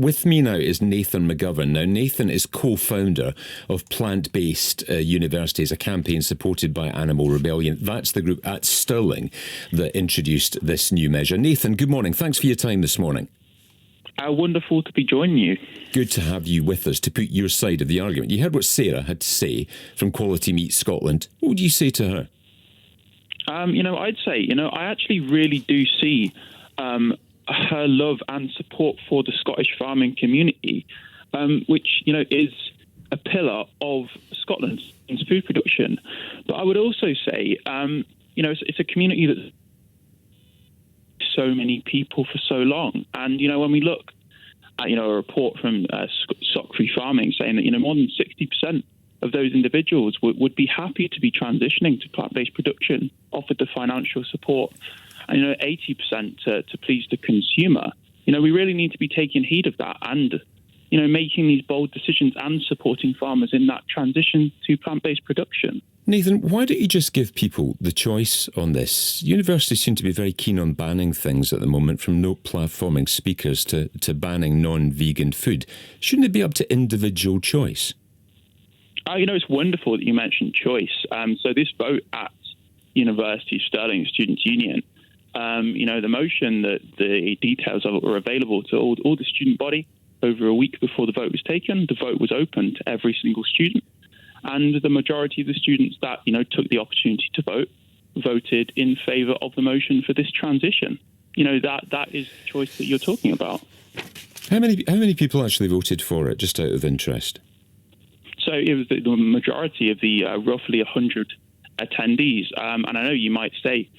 With me now is Nathan McGovern. Now, Nathan is co-founder of Plant-Based Universities, a campaign supported by Animal Rebellion. That's the group at Stirling that introduced this new measure. Nathan, good morning. Thanks for your time this morning. Wonderful to be joining you. Good to have you with us to put your side of the argument. You heard what Sarah had to say from Quality Meat Scotland. What would you say to her? I'd say, I actually really do see her love and support for the Scottish farming community, which, is a pillar of Scotland's food production. But I would also say, it's a community that's so many people for so long. And, when we look at, a report from Stock Free Farming saying that, more than 60% of those individuals would be happy to be transitioning to plant-based production, offered the financial support, and 80% to please the consumer. We really need to be taking heed of that and, making these bold decisions and supporting farmers in that transition to plant-based production. Nathan, why don't you just give people the choice on this? Universities seem to be very keen on banning things at the moment, from no platforming speakers to banning non-vegan food. Shouldn't it be up to individual choice? It's wonderful that you mentioned choice. So this vote at University of Stirling Students' Union, the motion that the details of it were available to all the student body over a week before the vote was taken. The vote was open to every single student. And the majority of the students that, took the opportunity to vote, voted in favour of the motion for this transition. That is the choice that you're talking about. How many people actually voted for it, just out of interest? So it was the majority of the roughly 100 attendees. And I know you might say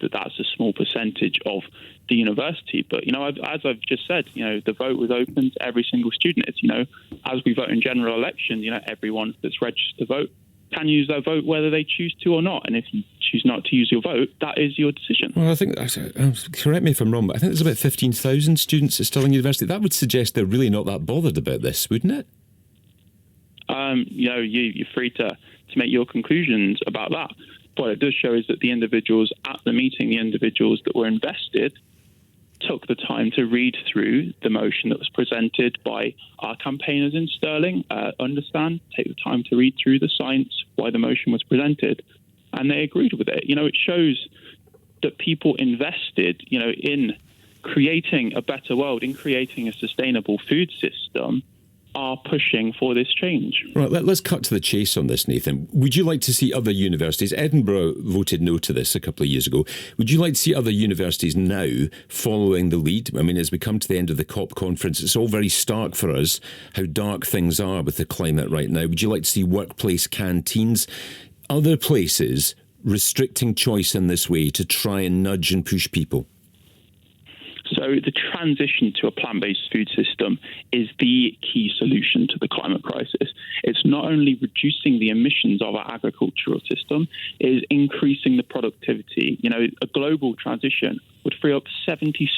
that that's a small percentage of the university. But, as I've just said, the vote was open to every single student. It's, as we vote in general elections, everyone that's registered to vote can use their vote whether they choose to or not. And if you choose not to use your vote, that is your decision. Well, I think, correct me if I'm wrong, but I think there's about 15,000 students at Stirling University. That would suggest they're really not that bothered about this, wouldn't it? You're free to make your conclusions about that. What it does show is that the individuals at the meeting, the individuals that were invested, took the time to read through the motion that was presented by our campaigners in Stirling, take the time to read through the science, why the motion was presented, and they agreed with it. It shows that people invested, in creating a better world, in creating a sustainable food system, are pushing for this change. Right, let's cut to the chase on this, Nathan. Would you like to see other universities? Edinburgh voted no to this a couple of years ago. Would you like to see other universities now following the lead? I mean, as we come to the end of the COP conference, it's all very stark for us how dark things are with the climate right now. Would you like to see workplace canteens, other places restricting choice in this way to try and nudge and push people? So the transition to a plant-based food system is the key solution to the climate crisis. It's not only reducing the emissions of our agricultural system, it is increasing the productivity. A global transition would free up 76%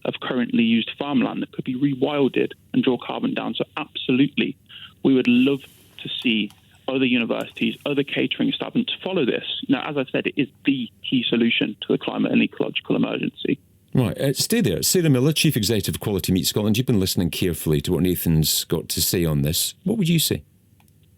of currently used farmland that could be rewilded and draw carbon down. So absolutely, we would love to see other universities, other catering establishments follow this. Now, as I said, it is the key solution to the climate and ecological emergency. Right, stay there. Sarah Miller, Chief Executive of Quality Meat Scotland. You've been listening carefully to what Nathan's got to say on this. What would you say?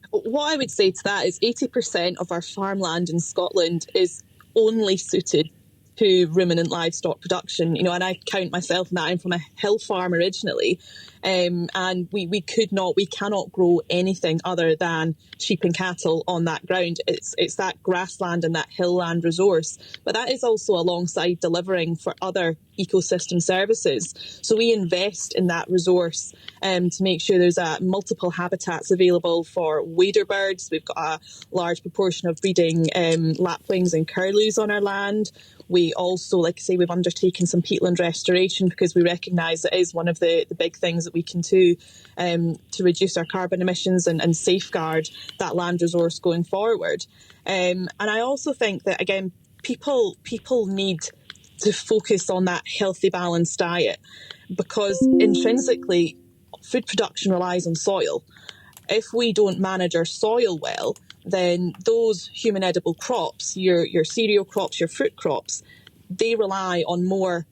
What I would say to that is 80% of our farmland in Scotland is only suited to ruminant livestock production, and I count myself in that. I'm from a hill farm originally, and we cannot grow anything other than sheep and cattle on that ground. It's that grassland and that hill land resource, but that is also alongside delivering for other ecosystem services. So we invest in that resource to make sure there's multiple habitats available for wader birds. We've got a large proportion of breeding lapwings and curlews on our land. We also, like I say, we've undertaken some peatland restoration because we recognise it is one of the big things that we can do to reduce our carbon emissions and safeguard that land resource going forward. And I also think that, again, people need to focus on that healthy, balanced diet because intrinsically food production relies on soil. If we don't manage our soil well, then those human edible crops, your cereal crops, your fruit crops, they rely on more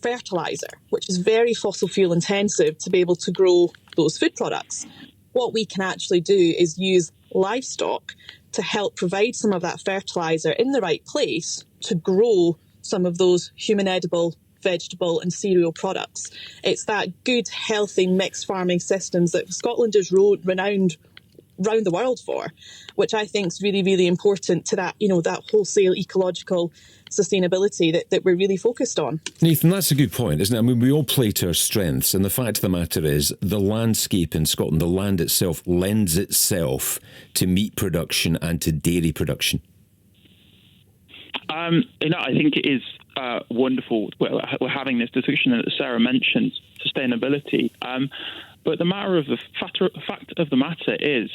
fertiliser, which is very fossil fuel intensive to be able to grow those food products. What we can actually do is use livestock to help provide some of that fertiliser in the right place to grow some of those human edible, vegetable and cereal products. It's that good, healthy mixed farming systems that Scotland is renowned around the world for, which I think is really, really important to that, that wholesale ecological sustainability that we're really focused on. Nathan, that's a good point, isn't it? I mean, we all play to our strengths, and the fact of the matter is the landscape in Scotland, the land itself, lends itself to meat production and to dairy production. I think it is wonderful. We're having this discussion, and Sarah mentioned sustainability. But the fact of the matter is,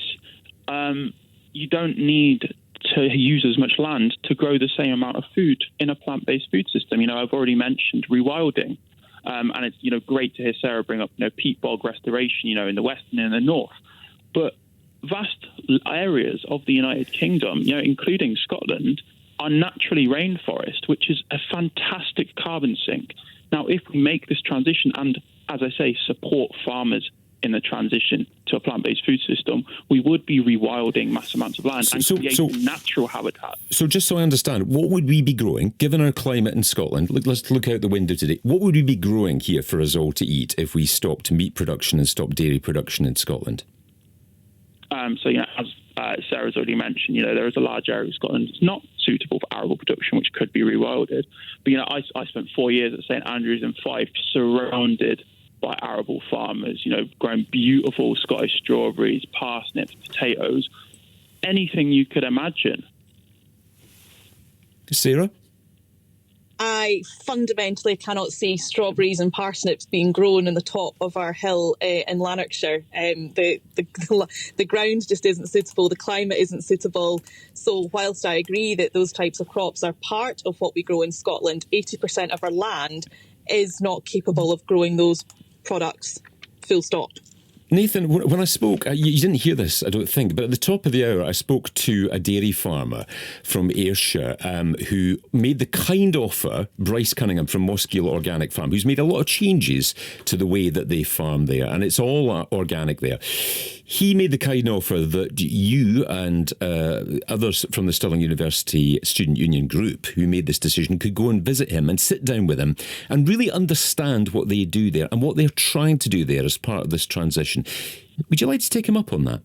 you don't need to use as much land to grow the same amount of food in a plant-based food system. I've already mentioned rewilding, and it's great to hear Sarah bring up peat bog restoration, in the west and in the north. But vast areas of the United Kingdom, including Scotland, are naturally rainforest, which is a fantastic carbon sink. Now, if we make this transition and, as I say, support farmers in the transition to a plant-based food system, we would be rewilding mass amounts of land and creating natural habitat. So just so I understand, what would we be growing, given our climate in Scotland? Let's look out the window today. What would we be growing here for us all to eat if we stopped meat production and stopped dairy production in Scotland? As Sarah's already mentioned, there is a large area of Scotland that's not suitable for arable production, which could be rewilded. But, I spent 4 years at St Andrews in Fife, surrounded by arable farmers, growing beautiful Scottish strawberries, parsnips, potatoes, anything you could imagine. Sarah? I fundamentally cannot see strawberries and parsnips being grown on the top of our hill in Lanarkshire. The ground just isn't suitable, the climate isn't suitable. So whilst I agree that those types of crops are part of what we grow in Scotland, 80% of our land is not capable of growing those products, full stop. Nathan, when I spoke, you didn't hear this, I don't think, but at the top of the hour, I spoke to a dairy farmer from Ayrshire who made the kind offer, Bryce Cunningham from Mossgiel Organic Farm, who's made a lot of changes to the way that they farm there, and it's all organic there. He made the kind offer that you and others from the Stirling University Student Union group who made this decision could go and visit him and sit down with him and really understand what they do there and what they're trying to do there as part of this transition. Would you like to take him up on that?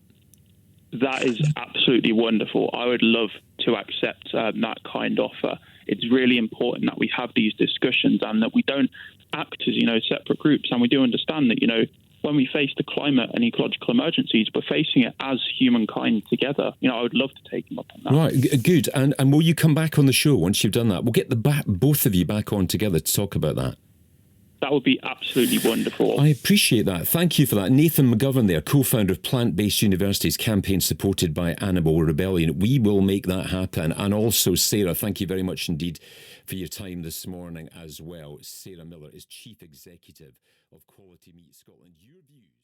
That is absolutely wonderful. I would love to accept that kind offer. It's really important that we have these discussions and that we don't act as, separate groups. And we do understand that, when we face the climate and ecological emergencies, we're facing it as humankind together. I would love to take him up on that. Right, good. And will you come back on the show once you've done that? We'll get both of you back on together to talk about that. That would be absolutely wonderful. I appreciate that. Thank you for that. Nathan McGovern there, co-founder of Plant-Based Universities, campaign supported by Animal Rebellion. We will make that happen. And also, Sarah, thank you very much indeed for your time this morning as well. Sarah Miller is Chief Executive of Quality Meat Scotland. Your views